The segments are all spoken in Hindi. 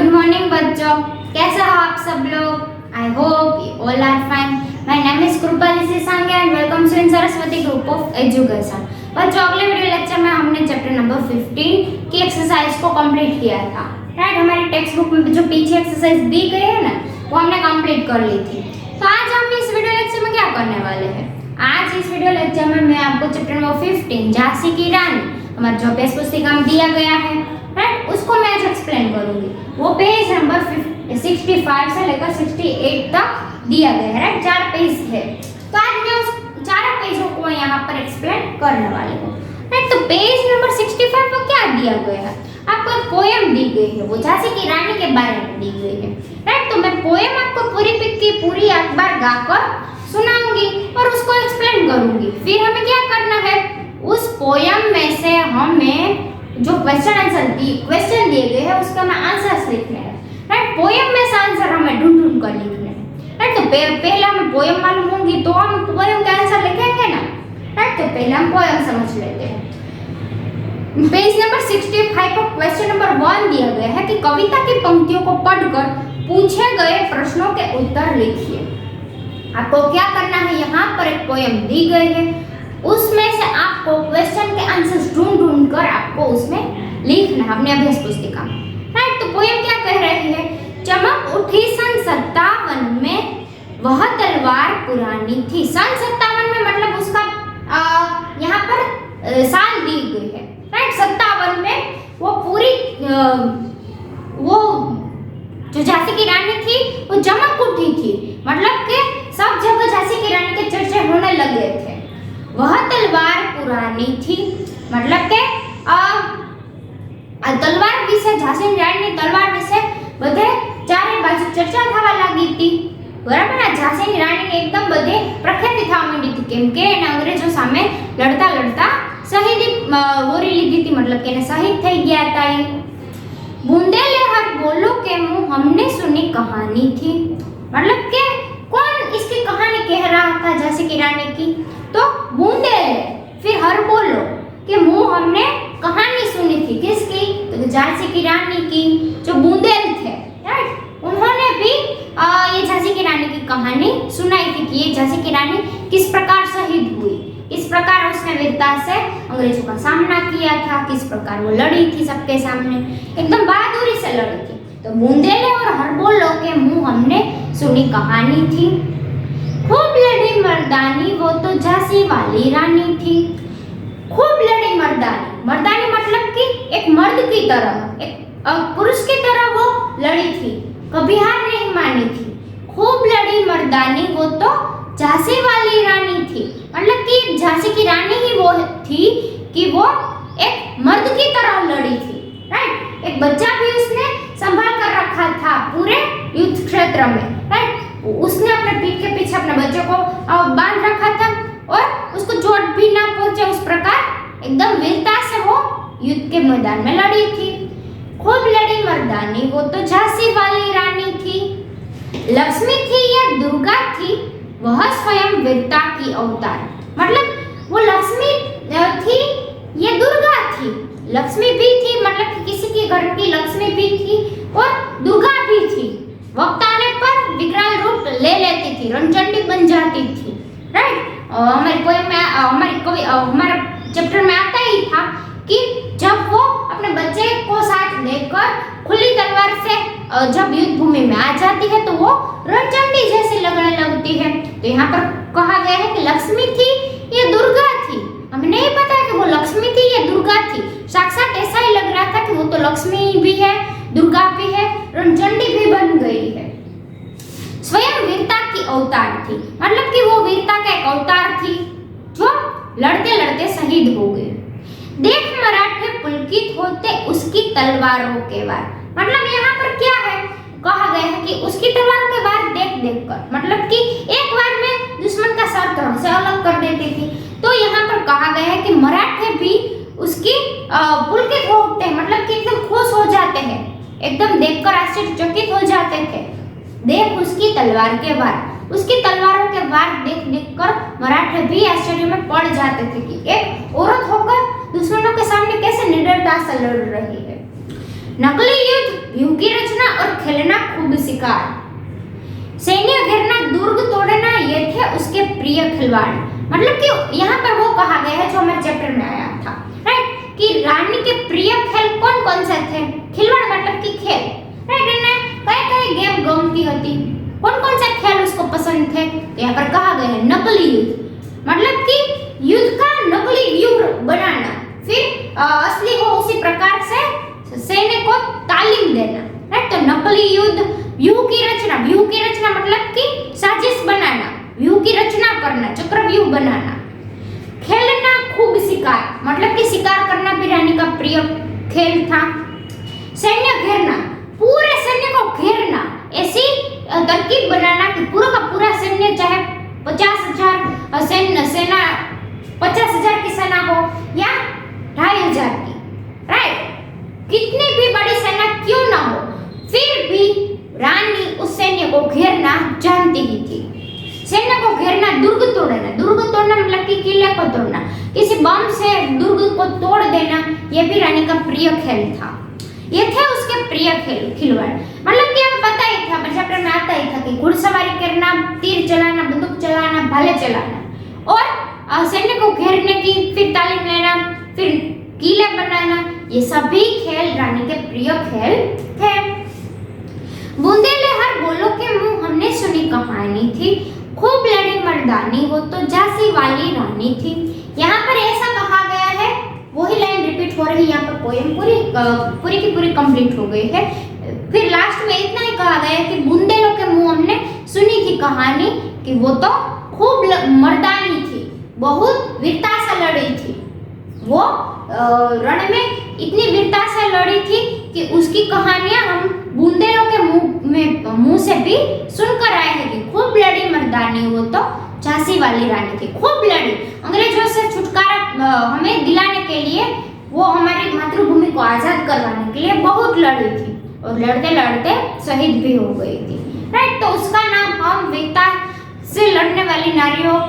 गुड मॉर्निंग बच्चों, कैसे हो आप सब लोग? I hope you all are fine. My name is Kripali Sange and welcome to in Saraswati group of education. बच्चों, अगले वीडियो लेक्चर में हमने चैप्टर नंबर 15 की एक्सरसाइज को कंप्लीट किया था। राइट, हमारी टेक्स्ट बुक में जो पीछे एक्सरसाइज दी गई है ना, वो हमने कंप्लीट कर ली थी। तो आज हम इस वीडियो लेक्चर में क्या करने वाले हैं? आज इस वीडियो लेक्चर में मैं आपको चैप्टर नंबर 15 झांसी की रानी, हमारे जो पेज पुस्तिका में दिया गया है, राइट, उसको मैं आज एक्सप्लेन करूंगी। वो पेज नंबर 65 से लेकर 68 तक दिया गया है। राइट, 4 पेज है। तो आज मैं उस 4 पेजों को यहाँ पर एक्सप्लेन करने वाली हूँ। राइट, तो पेज नंबर 65 पर क्या दिया गया है? आपको एक पोएम दी गई है, वो झांसी की रानी के बारे में दी गई है। राइट, तो मैं पोएम आपको पूरी की पूरी एक बार गाकर सुनाऊंगी और उसको एक्सप्लेन करूंगी। फिर हमें क्या करना है, उस पोएम में से हमें जो क्वेश्चन दिए गए हैं उसका हमें आंसर्स लिखने हैं। राइट, पोएम में से आंसर हमें ढूंढ कर लिखने हैं। राइट, तो पहले हमें पोएम मालूम होंगी तो हम पोएम का आंसर लिखेंगे ना। राइट, तो पहले हम पोएम समझ लेते हैं। पेज नंबर 65 पर क्वेश्चन नंबर 1 दिया गया है कि कविता की पंक्तियों को पढ़कर पूछे गए प्रश्नों के उत्तर लिखिए। आपको क्या करना है, यहाँ पर एक पोएम दी गई है, उसमें से आपको क्वेश्चन के आंसर्स ढूंढ कर आपको उसमें लिखना है अपने अभ्यास पुस्तिका में। राइट, तो पोएम क्या कह रही है? चमक उठी सन 57 में वह तलवार पुरानी थी। सन 57 में मतलब उसका यहाँ पर साल दी गई है। राइट, 57 में वो पूरी वो जो झांसी की रानी थी वो चमक उठी थी, मतलब कि सब जगह झांसी की रानी के चर्चे होने लगे थे। वह तलवार पुरानी थी, मतलब के तलवार विશે झांसी रानी तलवार विશે બધે ચારે બાજુ ચર્ચા થવા લાગી હતી। બરાબર ને, झांसी રાણી એકદમ બધે પ્રખ્યાતિ થવા માંડી હતી, કેમ કે એને અંગ્રેજો સામે લડતા લડતા શહીદી વોરી લીધી હતી, मतलब કે એને શહીદ થઈ ગયા હતા। बूंदेले हर बोलो के मुंह हमने सुनी कहानी थी, मतलब के कौन इसकी कहानी कह रहा था झांसी की रानी की? तो बूंदेले, फिर हर बोलो के मुंह हमने कहानी सुनी थी। किसकी? तो झांसी की रानी की। जो बूंदेल थे, राइट, उन्होंने भी ये झांसी की रानी की कहानी सुनाई थी कि ये झांसी की रानी किस प्रकार शहीद हुई, किस प्रकार उसने वीरता से अंग्रेजों का सामना किया था, किस प्रकार वो लड़ी थी सबके सामने, एकदम बहादुरी से लड़ी थी। तो बूंदेले और हर बोलो के मुंह हमने सुनी कहानी थी। खूब लड़ी मर्दानी वो तो झांसी वाली रानी थी। खूब लड़ी मर्दानी, मर्दानी मतलब कि एक मर्द की तरह, एक पुरुष की तरह वो लड़ी थी, कभी हार नहीं मानी थी। खूब लड़ी मर्दानी वो तो झांसी वाली रानी थी, मतलब कि झांसी की रानी ही वो थी कि वो एक मर्द की तरह लड़ी थी। राइट, एक बच्चा भी उसने संभाल कर रखा था पूरे युद्ध क्षेत्र में। राइट, उसने अपने पीठ के पीछे अपने बच्चे को बांध रखा था और उसको चोट भी ना पहुंचे, उस प्रकार एकदम वीरता से वो युद्ध के मैदान में लड़ी थी। खूब लड़ी मर्दानी वो तो झांसी वाली रानी थी। लक्ष्मी थी या दुर्गा थी वह स्वयं वीरता की अवतार, मतलब वो लक्ष्मी थी या दुर्गा थी। लक्ष्मी भी थी, मतलब कि किसी के घर की लक्ष्मी भी थी और दुर्गा भी थी। वक्त आने पर विकराल रूप ले लेती थी, रणचंडी बन जाती थी। राइट, हमारी पोएम में हमारे चैप्टर में आता ही था कि जब वो अपने बच्चे को साथ लेकर खुली तलवार से जब युद्ध भूमि में आ जाती है तो वो रणचंडी जैसी लगने लगती है। तो यहाँ पर कहा गया है कि लक्ष्मी थी या दुर्गा थी, हमें नहीं पता कि वो लक्ष्मी थी या दुर्गा थी। साक्षात ऐसा ही लग रहा था कि वो तो लक्ष्मी भी है, दुर्गा भी है, रणचंडी भी बन गई है। स्वयं वीरता की अवतार थी, मतलब कि वो वीरता का एक अवतार थी जो लड़ते लड़ते शहीद हो गई। देख मराठे पुलकित होते उसकी तलवारों के वार, मतलब यहाँ पर क्या है, कहा गया है कि उसकी तलवारों के वार देख देख कर, मतलब कि एक बार में दुश्मन का सर धड़ से अलग कर देती थी। तो यहाँ पर कहा गया है कि मराठे भी उसकी पुलकित होते हैं, मतलब कि एकदम खुश हो जाते हैं, एकदम देखकर आश्चर्यचकित हो जाते थे। देख उसकी तलवार के वार, उसकी तलवारों के वार देख देख कर मराठे भी आश्चर्य में पड़ जाते थे कि एक औरत होकर दुश्मनों के सामने कैसे निडरता से लड़ रही है। नकली युद्ध, व्यूह की रचना और खेलना खूब शिकार। सैन्य घेरना, दुर्ग तोड़ना, ये थे उसके प्रिय खिलवाड़। मतलब कि यहाँ पर वो कहा गया है जो हमारे चैप्टर में आया था, राइट, कि रानी के प्रिय खेल कौन कौन से थे। खिलवाड़ मतलब कि खेल, राइट, इन्हें कई गेम गमती होती। कौन कौन से खेल उसको पसंद थे, तो यहाँ पर कहा गया है नकली युद्ध, मतलब कि युद्ध का नकली व्यूह बनाना, फिर असली हो उसी प्रकार से सैन्य को तालीम देना, राइट। तो नकली युद्ध, व्यूह की रचना, व्यूह की रचना मतलब कि साजिश बनाना, व्यूह की रचना करना, चक्रव्यूह बनाना। खेलना खूब शिकार, मतलब कि शिकार करना भी रानी का प्रिय खेल था। सैन्य घेरना, पूरे सैन्य को घेरना, ऐसी तरकीब बनाना कि पूरा का पूरा सैन्य, चाहे 50,000 सेना 50,000 की सेना हो या 2,500 की, राइट, कितनी भी बड़ी सेना क्यों ना हो, फिर भी रानी उस सैन्य को घेरना जानती ही थी। सैन्य को घेरना, दुर्ग तोड़ना, दुर्ग तोड़ना मतलब कि किले को तोड़ना, किसी बम से दुर्ग को तोड़ देना, यह भी रानी का प्रिय खेल था। ये थे उसके प्रिय खेल खिलवाड़। मतलब कि हमें पता ही था, चैप्टर में आता ही था कि घुड़सवारी करना, तीर चलाना, बंदूक चलाना, भाले चलाना और सैन्य को घेरने की फिर तालीम लेना, फिर किले बनाना, ये सभी खेल रानी के प्रिय खेल थे। बूंदेले हर बोलो के मुंह हमने सुनी कहानी थी, खूब लड़ी मर्दानी वो तो झांसी वाली रानी थी। यहाँ पर ऐसा कहा गया है, वही लाइन रिपीट हो रही है यहाँ पर, पोएम पूरी की पूरी कंप्लीट हो गई है। फिर लास्ट में इतना ही कहा गया है कि बूंदेलों के मुंह हमने सुनी थी कहानी कि वो तो खूब मर्दानी थी, बहुत वीरता से लड़ी थी। वो रण में इतनी वीरता से लड़ी थी कि उसकी कहानियां हम बूंदेलों के मुंह से भी सुनकर आए हैं कि खूब लड़ी मर्दानी वो तो झांसी वाली रानी थी, खूब लड़ी। अंग्रेजों से छुटकारा हमें दिलाने के लिए, वो हमारी मातृभूमि को आजाद करवाने के लिए बहुत लड़ी थी और लड़ते लड़ते शहीद भी हो गई थी, राइट। तो उसका नाम हम वीरता से लड़ने वाली नारियों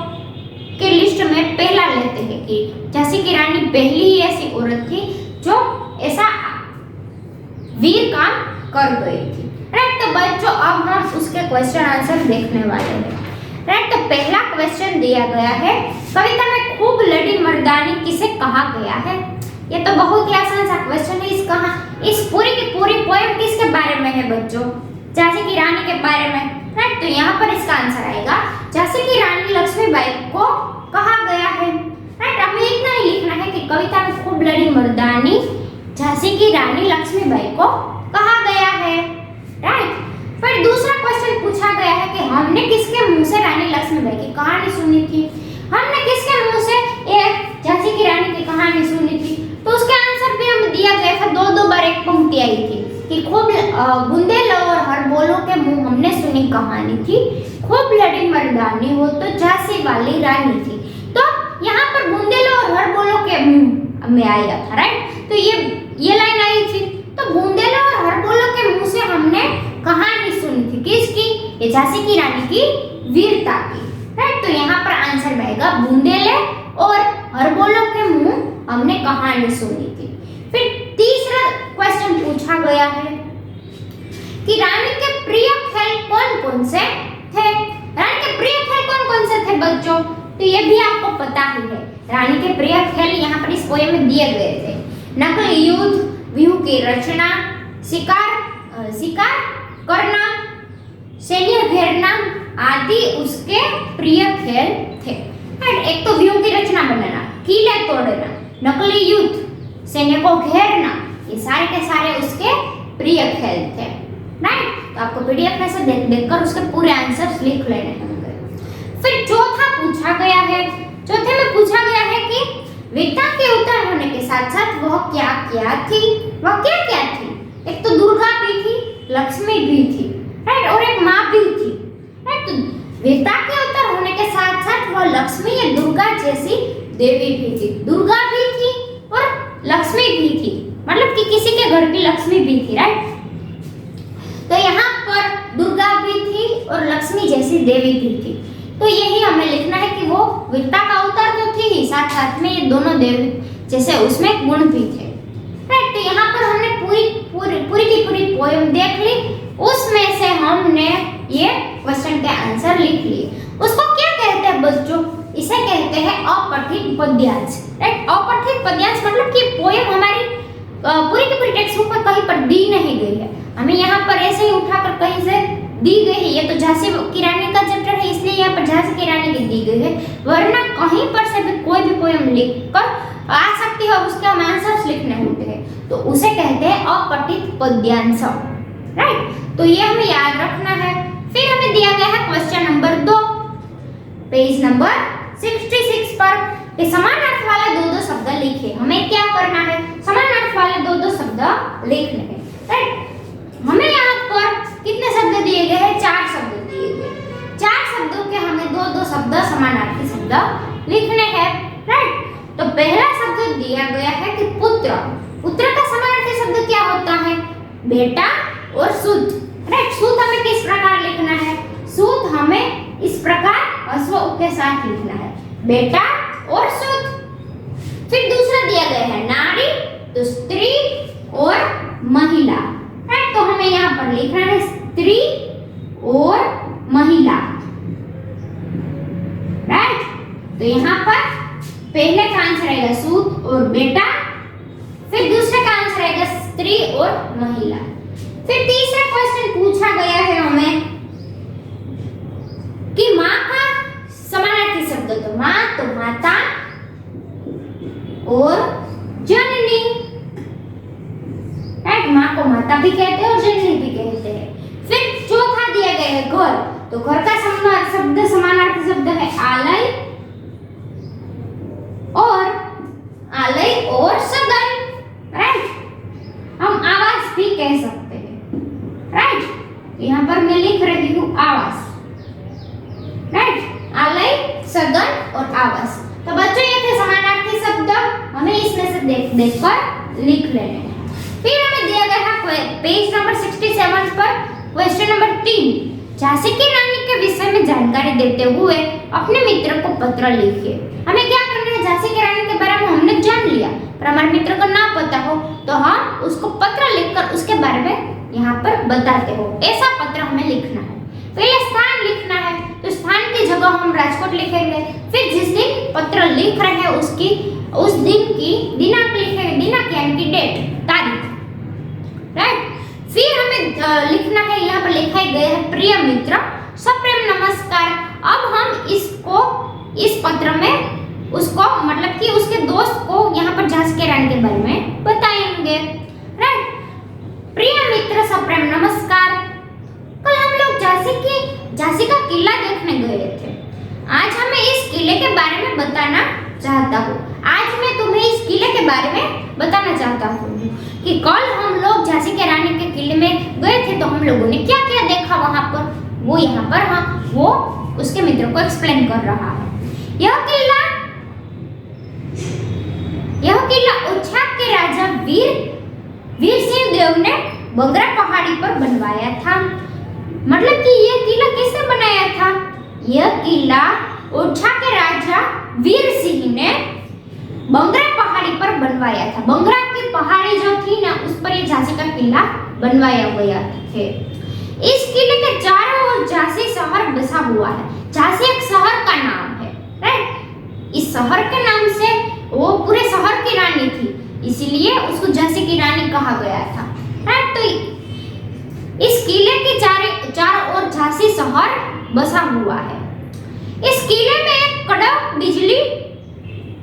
के लिस्ट में पहला लेते हैं कि झांसी की रानी पहली ही ऐसी औरत थी जो ऐसा वीर काम कर गई थी, राइट। तो बच्चों अब हम उसके क्वेश्चन आंसर देखने वाले हैं, राइट। तो पहला क्वेश्चन दिया गया है, कविता में खूब लड़ी मर्दानी किसे कहा गया है। ये तो बहुत ही आसान सा क्वेश्चन है। इस पूरी की पूरी पोएम किसके बारे में है बच्चों, झांसी की रानी के बारे में, राइट। तो यहाँ पर इसका आंसर आएगा झांसी की रानी लक्ष्मीबाई को कहा गया है, राइट। हमें इतना ही लिखना है कि कविता में खूब लड़ी मर्दानी झांसी की रानी लक्ष्मीबाई को कहा गया है, राइट। फिर दूसरा क्वेश्चन पूछा गया है कि हमने किसके मुंह से रानी लक्ष्मीबाई की कहानी सुनी थी। हमने किसके मुंह से एक झांसी की रानी की कहानी सुनी थी, तो उसके आंसर भी हमें दिया गया था, दो बार एक पंक्ति आई थी कि खूब बुंदेलो और हर बोलो के मुंह हमने सुनी कहानी थी, खूब लड़ी मर्दानी वो तो झांसी वाली रानी थी। तो यहाँ पर बुंदेलो और हर बोलो के मुंह में आया था, राइट। तो ये लाइन आई थी, तो बुंदेलो और हर बोलो के मुंह से हमने कहानी सुनी थी, किसकी, ये झांसी की रानी की वीरता की, राइट। तो यहाँ पर आंसर में आएगा बुंदेले और हर बोलो के मुंह हमने कहानी सुनी थी। फिर तीसरा क्वेश्चन पूछा गया है कि रानी के प्रिय खेल कौन कौन से थे। रानी के प्रिय खेल कौन कौन से थे बच्चों, तो ये भी आपको पता ही है। रानी के प्रिय खेल यहाँ पर इस पोएम में दिए गए थे, नकली युद्ध, व्यूह की रचना, शिकार करना, सैन्य घेरना आदि उसके प्रिय खेल थे। एक तो व्यूह की रचना बनाना, किले तोड़ना, नकली युद्ध, सैन्य को घेरना, ये सारे के सारे उसके प्रिय खेल थे, राइट। तो आपको पीडीएफ में से देखकर उसके पूरे आंसर्स लिख लेने होंगे। फिर चौथा पूछा गया है, चौथे में पूछा गया है कि वीरता के उतर होने के साथ साथ वह क्या क्या थी, वह क्या क्या थी। एक तो दुर्गा भी थी, लक्ष्मी भी थी, राइट, और एक माँ भी थी, राइट। तो वीरता के उतर होने के साथ साथ वह लक्ष्मी या दुर्गा जैसी देवी भी थी, दुर्गा भी थी और लक्ष्मी भी थी, मतलब कि किसी के घर की लक्ष्मी भी थी, राइट। तो यहाँ पर दुर्गा भी थी और लक्ष्मी जैसी देवी भी थी। तो यही हमें लिखना है कि वो वीरता का अवतार तो थी ही, साथ साथ में ये दोनों देवी जैसे उसमें गुण भी थे, राइट। तो यहाँ पर हमने पूरी की पूरी पोयम देख ली, उसमें से हमने ये क्वेश्चन के आंसर लिख लिए। उसको क्या कहते हैं बच्चों? इसे कहते हैं अपठित पद्यांश, राइट। अपठित पद्यांश मतलब कि पोयम हमारी पूरी की पूरी टेक्स्ट बुक में कहीं पर दी नहीं गई है, हमें यहाँ पर ऐसे ही उठाकर कहीं से दी गई है। ये तो झांसी की रानी का चैप्टर है, इसलिए यहाँ पर झांसी की रानी की दी गई है, वरना कहीं पर से भी कोई भी पोयम लिखकर आ सकती है, उसके हम आंसर्स लिखने होते हैं, तो उसे कहते हैं अपठित पद्यांश, राइट। तो ये हमें याद रखना है। फिर हमें दिया गया है क्वेश्चन नंबर 2, पेज नंबर 66 पर कि समान अर्थ वाले दो शब्द लिखे। हमें क्या करना है? समान अर्थ वाले दो शब्द लिखने हैं, राइट। हमें यहाँ पर कितने शब्द दिए गए हैं? 4 शब्द दिए गए। 4 शब्दों के हमें दो शब्द समानार्थी शब्द लिखने हैं, राइट। तो पहला शब्द दिया गया है कि पुत्र। पुत्र का समानार्थी शब्द क्या होता है? बेटा और सूत, राइट। सूत हमें किस प्रकार लिखना है? सूत हमें इस प्रकार अश्व के साथ लिखना है, बेटा और सूत। फिर दूसरा दिया गया है नारी, तो स्त्री और महिला, राइट। तो हमें यहाँ पर लिखना है स्त्री और महिला, राइट। तो यहाँ पर पहले का आंसर आएगा सूत और बेटा, फिर दूसरे का आंसर आएगा स्त्री और महिला। फिर तीसरा क्वेश्चन पूछा गया है हमें कि माँ का समानार्थी शब्द, तो माँ तो माता और जननी, राइट। माँ को माता भी कहते हैं और जननी भी कहते हैं। फिर चौथा दिया गया है घर, तो घर का समानार्थी शब्द है आलय और सदन, राइट। हम आवास भी कह सकते हैं, राइट। यहाँ पर मैं लिख रही हूँ आवास, राइट। आलय, सदन और आवास। तो बच्चों ये थे समानार्थी शब्द, हमें इसमें से देख कर लिख लेने हैं। फिर हमें दिया गया है पेज नंबर 67 पर क्वेश्चन नंबर 3, झांसी की रानी के विषय में जानकारी देते हुए अपने मित्र को पत्र लिखिए। हमें क्या करना है? झांसी की रानी के बारे में हमने जान लिया, पर हमारे मित्र को ना पता हो तो हम उसको पत्र लिखकर उसके बारे में यहाँ पर बताते हो, ऐसा पत्र हमें लिखना है। पहले स्थान लिखना है, तो स्थान की जगह हम राजकोट लिखेंगे। फिर जिस दिन पत्र लिख रहे हैं उस दिन की दिनांक लिखेंगे, दिनांक यानी कि डेट, तारीख, राइट। फिर हमें लिखना है, यहाँ पर लिखा गया है प्रिय मित्र, सप्रेम नमस्कार। अब हम इस पत्र में उसको मतलब कि उसके दोस्त को यहाँ पर झांसी की रानी के बारे में बताएंगे, राइट। प्रिय मित्र सप्रेम नमस्कार, कल हम लोग झांसी का किला देखने गए थे। आज हमें इस किले के बारे में बताना चाहता हूँ। आज मैं तुम्हें इस किले के बारे में बताना चाहता हूँ कि कल हम लोग झांसी की रानी के किले में गए थे, तो हम लोगों ने क्या क्या देखा वहां पर, वो यहाँ पर वो उसके मित्र को एक्सप्लेन कर रहा है। यह किला उच्छाक के राजा वीर सिंह देव ने बंगरा पहाड़ी पर बनवाया था। मतलब कि यह किला किसने बनाया था? यह किला ओरछा के राजा वीर सिंह ने बंगरा पहाड़ी पर बनवाया था। बंगरा की पहाड़ी जो थी ना, उस पर ये झांसी का किला बनवाया गया है। इस किले के चारों ओर झांसी शहर बसा हुआ है। झांसी एक शहर का नाम है, राइट। इस शहर के नाम से वो पूरे शहर की रानी थी, इसीलिए उसको झांसी की रानी कहा गया था, राइट। तो इस किले के चारों ओर झांसी शहर बसा हुआ है। इस किले में एक कड़क बिजली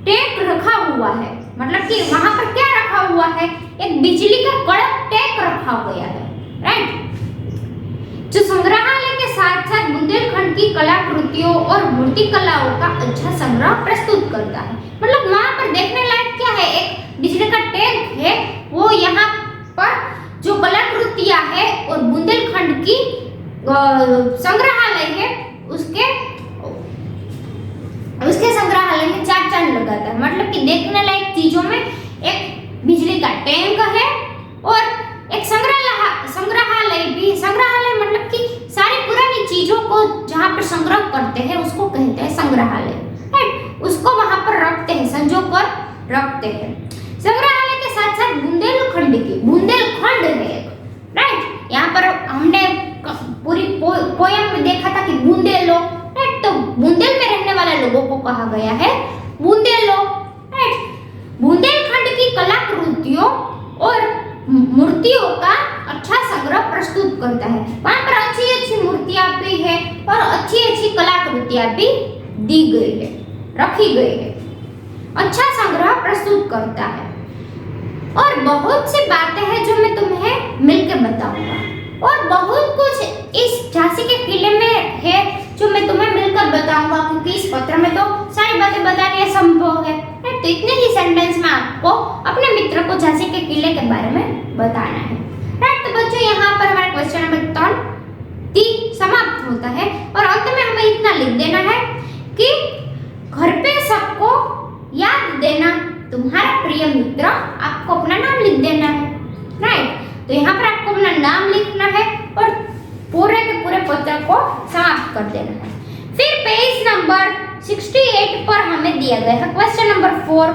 टैंक रखा हुआ है। मतलब कि वहां पर क्या रखा हुआ है? एक बिजली का कड़क टैंक रखा गया है, राइट। जो संग्रहालय के साथ साथ बुंदेलखंड की कलाकृतियों और मूर्ति कलाओं का अच्छा संग्रह प्रस्तुत करता है। मतलब वहां पर देखने लायक क्या है? एक बिजली का टैंक है, वो यहाँ पर जो कलाकृतियां है और बुंदेलखंड की संग्रहालय है, उसके संग्रहालय में चार चांद लगाता है। मतलब कि देखने लायक चीजों में एक बिजली का टैंक है और एक संग्रहालय भी। संग्रहालय मतलब कि सारी पुरानी चीजों को जहाँ पर संग्रह करते हैं उसको कहते हैं संग्रहालय, राइट। उसको वहां पर रखते हैं, संजो कर रखते हैं। संग्रहालय के साथ साथ बुंदेलखंड खंड है, राइट। यहाँ पर हमने पूरी पोयम में देखा था कि बुंदेलो, राइट। तो बुंदेल में रहने वाले लोगों को कहा गया है बुंदेलो, राइट। बुंदेलखंड की कलाकृतियों और मूर्तियों का अच्छा संग्रह प्रस्तुत करता है। वहाँ पर अच्छी अच्छी मूर्तियां भी है और अच्छी अच्छी कलाकृतियां भी दी गई है, रखी गई है। अच्छा संग्रह प्रस्तुत करता है और बहुत सी बातें हैं जो मैं तुम्हें मिलकर बताऊंगा और बहुत कुछ इस झांसी के किले में है जो मैं तुम्हें मिलकर बताऊंगा, क्योंकि इस पत्र में तो सारी बातें बतानी असंभव है। तो इतने ही सेंटेंस में आपको अपने मित्र को झांसी के किले के बारे में बताना है, राइट। तो बच्चों यहाँ पर हमारा क्वेश्चन नंबर 3 समाप्त होता है और अंत में हमें इतना लिख देना है कि घर पे सबको याद देना तुम्हारा प्रिय मित्र, आपको अपना नाम लिख देना है, राइट। तो यहाँ पर आपको अपना नाम लिखना है और पूरे के पूरे पत्र को समाप्त कर देना है। फिर पेज नंबर 68 पर हमें दिया गया है क्वेश्चन नंबर 4।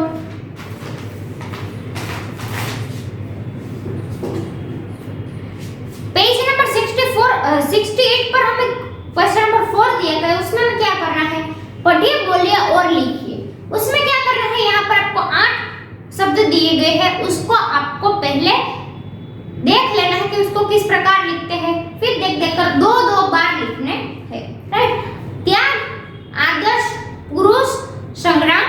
पेज नंबर 68 पर हमें क्वेश्चन नंबर 4 दिया गया है। उसमें हमें क्या करना है, पढ़िए, बोलिए और लिखिए। उसमें क्या करना है, यहाँ पर आपको 8 शब्द दिए गए हैं, उसको आपको पहले देख लेना है कि उसको किस प्रकार लिखते हैं, फिर देख देख कर 2-2 बार लिखने हैं, राइट। त्याग, आदर्श, पुरुष, संग्राम,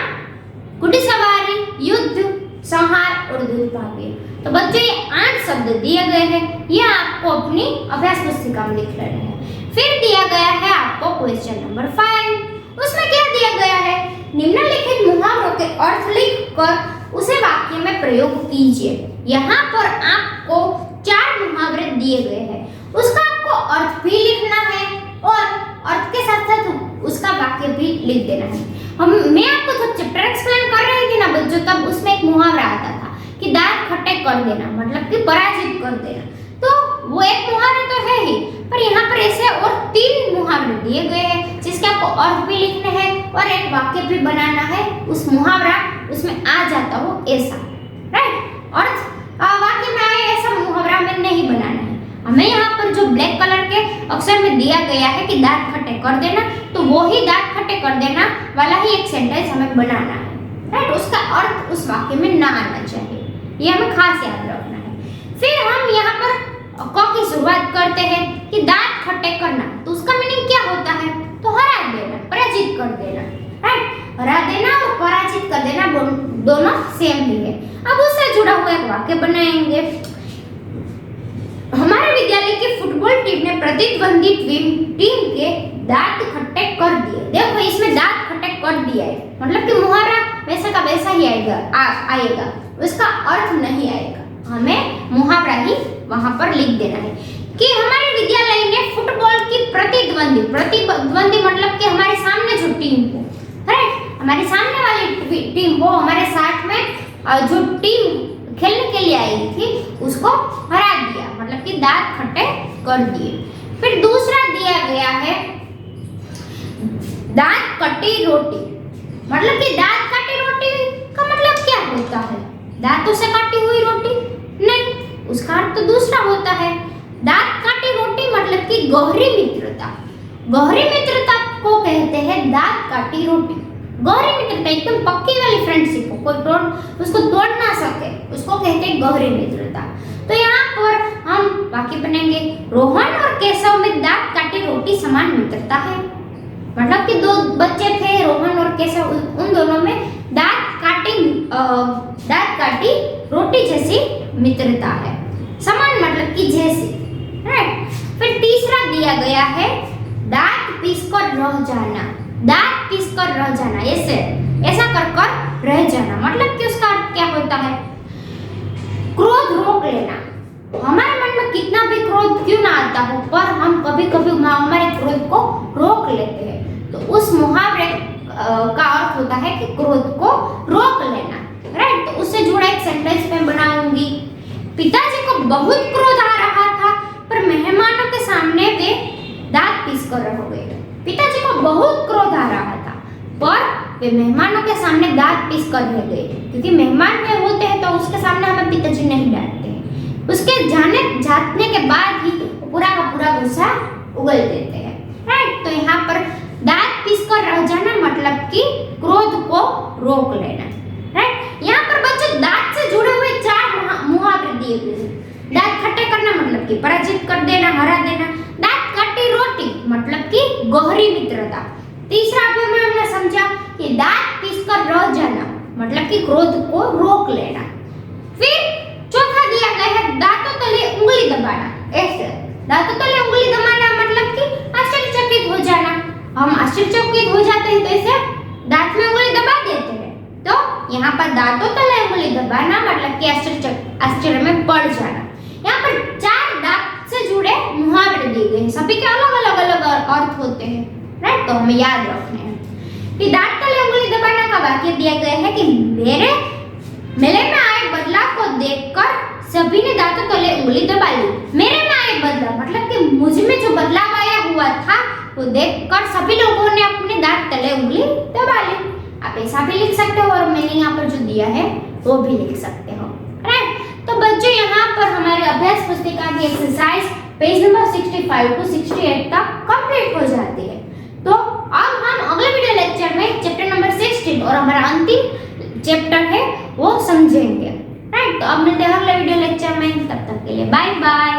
घुड़सवारी, युद्ध, संहार और दुर्भाग्य। तो बच्चों ये 8 शब्द दिए गए हैं, ये आपको अपनी अभ्यास पुस्तिका में लिख लेना है। फिर दिया गया है आपको क्वेश्चन नंबर 5। उसमें क्या दिया गया है, निम्नलिखित मुहावरों के अर्थ लिखकर उसे वाक्य में प्रयोग कीजिए। यहाँ पर आपको 4 मुहावरे दिए गए हैं, उसका आपको अर्थ भी लिखना है और अर्थ के साथ साथ उसका वाक्य भी लिख देना है। मैं आपको जब चैप्टर एक्सप्लेन कर रही थी ना बच्चों, तब उसमें एक मुहावरा आता था कि दांत खट्टे कर देना, मतलब कि पराजित कर देना। तो वो एक मुहावरा तो है ही, पर यहाँ पर ऐसे और 3 मुहावरे दिए गए हैं जिसके आपको अर्थ भी लिखने हैं और एक वाक्य भी बनाना है, उस मुहावरा उसमें आ जाता हो ऐसा, राइट। अर्थ वाक्य में आए ऐसा मुहावरा में नहीं बनाना है हमें। यहाँ पर जो ब्लैक कलर के अक्षर में दिया गया है कि दांत खट्टे कर देना, तो वो ही दांत खट्टे कर देना वाला ही एक सेंटेंस हमें बनाना है, राइट। उसका अर्थ उस वाक्य में ना आना चाहिए, ये हमें खास याद रखना है। फिर हम यहाँ पर क की शुरुआत करते हैं कि दांत खट्टे करना, तो उसका मीनिंग क्या होता है, तो हरा देना, पराजित कर देना, राइट। हरा देना और पराजित कर देना दोनों सेम ही है। अब उससे जुड़ा हुआ एक वाक्य बनाएंगे। हमारे विद्यालय की फुटबॉल टीम ने प्रतिद्वंदी टीम के दांत खट्टे कर दिए। देखो इसमें दांत खट्टे कर दिया है, मतलब कि मुहावरा वैसा का वैसा ही आएगा, उसका अर्थ नहीं आएगा। हमें मुहावरा ही वहां पर लिख देना है कि हमारे विद्यालय ने फुटबॉल की प्रतिद्वंदी मतलब कि हमारे सामने जो टीम हो, राइट, हमारे सामने वाली टीम हो, हमारे साथ में जो टीम खेलने के लिए आई थी उसको हरा दिया, मतलब कि दांत खट्टे कर दिए। फिर दूसरा दिया गया है दांत कटी रोटी, मतलब कि दांत कटी रोटी का मतलब क्या होता है, दांतों से काटी हुई रोटी नहीं, उसका अर्थ तो दूसरा होता है। दांत काटी रोटी मतलब कि गहरी मित्रता, गहरी मित्रता को कहते हैं दांत काटी रोटी। गहरी मित्रता एकदम पक्की वाली फ्रेंडशिप हो, कोई उसको तोड़ ना सके, उसको कहते हैं गहरी मित्रता। तो यहाँ पर हम वाक्य बनेंगे, रोहन और केशव में दांत काटी रोटी समान मित्रता है, मतलब कि 2 बच्चे थे रोहन और केशव, उन दोनों में दांत काटी रोटी जैसी मित्रता है, समान मतलब कि जैसे, राइट। फिर तीसरा दिया गया है दांत पीसकर रह जाना, दांत पीसकर रह जाना, ऐसा कर रह जाना, मतलब कि उसका अर्थ क्या होता है, क्रोध रोक लेना। हमारे मन में कितना भी क्रोध क्यों ना आता हो, पर हम कभी कभी हमारे क्रोध को रोक लेते हैं, तो उस मुहावरे का अर्थ होता है कि क्रोध को रोक लेना, राइट। तो उससे जुड़ा एक सेंटेंस मैं बनाऊंगी। पिताजी को बहुत क्रोध आ रहा था, पर मेहमानों के सामने वे दांत पीसकर रह गए। पिताजी को बहुत क्रोध आ रहा था, पर वे मेहमानों के सामने दांत पीसकर रह गए, क्योंकि मेहमान में होते हैं तो उसके सामने हमें पिताजी नहीं डांटते हैं। उसके जाने के बाद ही पूरा का पूरा गुस्सा उगल देते हैं। राइट, तो यहाँ पर दांत पीसकर रह जाना मतलब कि क्रोध को रोक लेना। राइट, यहाँ पर बच्चों दांत से जुड़े हुए 4 मुहावरे दिए गए हैं। दांत खट्टे करना मतलब कि पराजित कर देना, हरा देना। दांत काटी रोटी मतलब कि गहरी मित्रता। तीसरा भी हमने समझा कि दांत पीसकर रह जाना मतलब कि क्रोध को रोक लेना। फिर चौथा दिया गया है दांतों तले उंगली दबाना। ऐसे दांतों तले उंगली दबाना मतलब कि आश्चर्यचकित हो जाना। हम आश्चर्यचकित हो जाते हैं तो ऐसे दांत में उंगली दबा देते हैं। तो यहाँ पर दांतों तले उंगली दबाना मतलब कि आश्चर्य में पड़ जाना। यहाँ पर 4 दांत से जुड़े मुहावरे दिए गए हैं, सभी के अलग अलग अर्थ होते हैं। राइट, तो हमें याद रखने हैं कि दांत तले उंगली दबाना का वाक्य दिया गया है कि मेरे में आए बदलाव को देखकर सभी ने दांतों तले उंगली दबा ली। मेरे में आए बदलाव मतलब कि मुझ में जो बदलाव आया हुआ था वो देखकर सभी लोगों ने अपने दांत तले उंगली दबा ली। आप ऐसा भी लिख सकते हो और मैंने यहाँ पर जो दिया है वो भी लिख सकते हो। राइट, तो बच्चों यहाँ पर हमारे अभ्यास पुस्तिका की एक्सरसाइज पेज नंबर 65 to 68 तक कंप्लीट हो जाती है। तो अब हम अगले वीडियो लेक्चर में चैप्टर नंबर 16 और हमारा अंतिम चैप्टर है वो समझेंगे। राइट, तो अब मिलते हैं अगले वीडियो लेक्चर में, तब तक के लिए बाय बाय।